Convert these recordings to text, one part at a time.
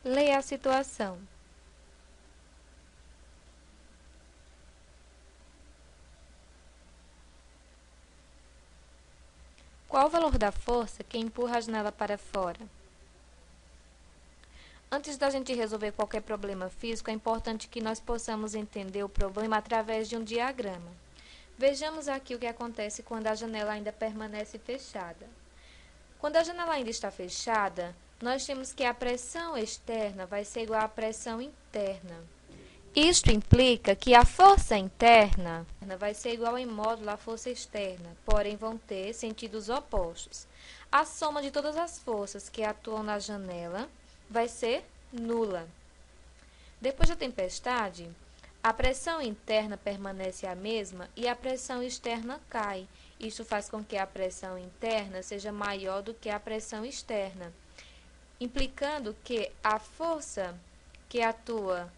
Leia a situação. Qual o valor da força que empurra a janela para fora? Antes da gente resolver qualquer problema físico, é importante que nós possamos entender o problema através de um diagrama. Vejamos aqui o que acontece quando a janela ainda permanece fechada. Quando a janela ainda está fechada, nós temos que a pressão externa vai ser igual à pressão interna. Isto implica que a força interna vai ser igual em módulo à força externa, porém vão ter sentidos opostos. A soma de todas as forças que atuam na janela vai ser nula. Depois da tempestade, a pressão interna permanece a mesma e a pressão externa cai. Isso faz com que a pressão interna seja maior do que a pressão externa, implicando que a força que atua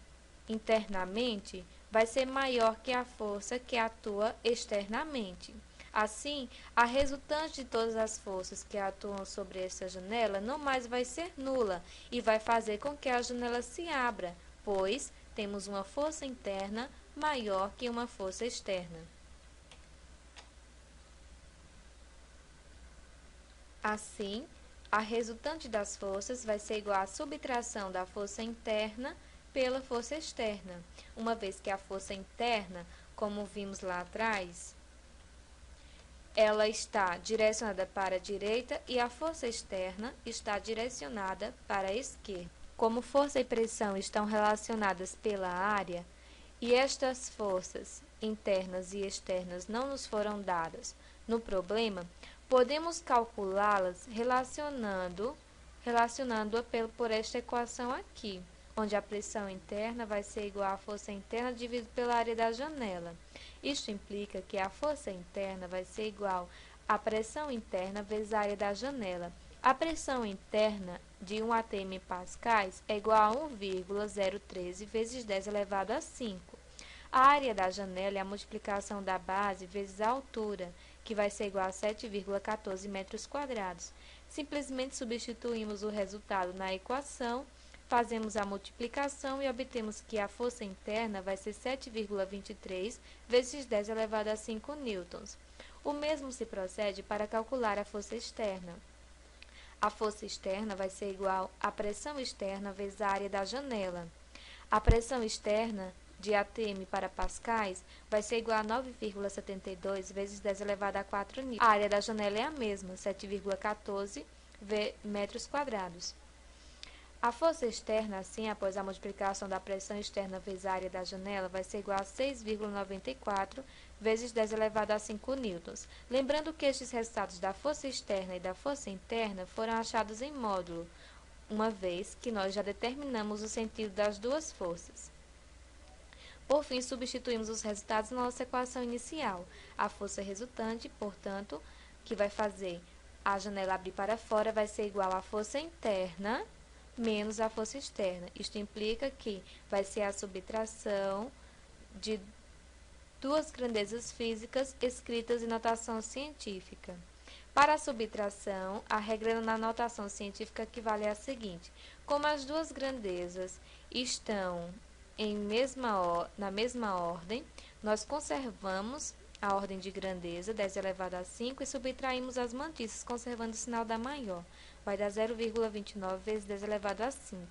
internamente vai ser maior que a força que atua externamente. Assim, a resultante de todas as forças que atuam sobre essa janela não mais vai ser nula e vai fazer com que a janela se abra, pois temos uma força interna maior que uma força externa. Assim, a resultante das forças vai ser igual à subtração da força interna pela força externa, uma vez que a força interna, como vimos lá atrás, ela está direcionada para a direita e a força externa está direcionada para a esquerda. Como força e pressão estão relacionadas pela área, e estas forças internas e externas não nos foram dadas no problema, podemos calculá-las relacionando-a por esta equação aqui, onde a pressão interna vai ser igual à força interna dividido pela área da janela. Isto implica que a força interna vai ser igual à pressão interna vezes a área da janela. A pressão interna de 1 atm pascais é igual a 1,013 vezes 10 elevado a 5. A área da janela é a multiplicação da base vezes a altura, que vai ser igual a 7,14 metros quadrados. Simplesmente substituímos o resultado na equação, fazemos a multiplicação e obtemos que a força interna vai ser 7,23 vezes 10 elevado a 5 newtons. O mesmo se procede para calcular a força externa. A força externa vai ser igual à pressão externa vezes a área da janela. A pressão externa de atm para pascais vai ser igual a 9,72 vezes 10 elevado a 4 newtons. A área da janela é a mesma, 7,14 metros quadrados. A força externa, assim, após a multiplicação da pressão externa vezes a área da janela, vai ser igual a 6,94 vezes 10 elevado a 5 newtons. Lembrando que estes resultados da força externa e da força interna foram achados em módulo, uma vez que nós já determinamos o sentido das duas forças. Por fim, substituímos os resultados na nossa equação inicial. A força resultante, portanto, que vai fazer a janela abrir para fora, vai ser igual à força interna menos a força externa. Isto implica que vai ser a subtração de duas grandezas físicas escritas em notação científica. Para a subtração, a regra na notação científica equivale à seguinte: como as duas grandezas estão na mesma ordem, nós conservamos a ordem de grandeza, 10 elevado a 5, e subtraímos as mantices, conservando o sinal da maior. Vai dar 0,29 vezes 10 elevado a 5.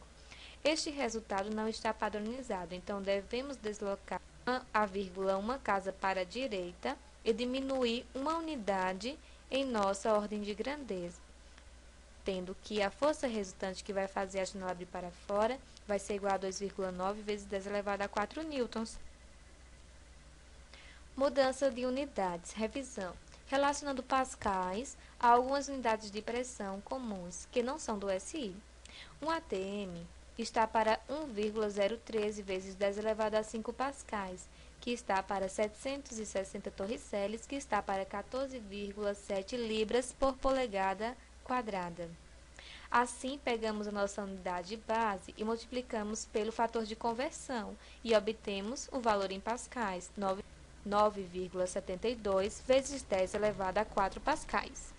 Este resultado não está padronizado, então devemos deslocar a vírgula uma casa para a direita e diminuir uma unidade em nossa ordem de grandeza, tendo que a força resultante que vai fazer a janela abrir para fora vai ser igual a 2,9 vezes 10 elevado a 4 newtons. Mudança de unidades. Revisão. Relacionando pascais a algumas unidades de pressão comuns que não são do SI. Um atm está para 1,013 vezes 10 elevado a 5 pascais, que está para 760 torriceles, que está para 14,7 libras por polegada quadrada. Assim, pegamos a nossa unidade base e multiplicamos pelo fator de conversão e obtemos o valor em pascais, 9,72 vezes 10 elevado a 4 pascais.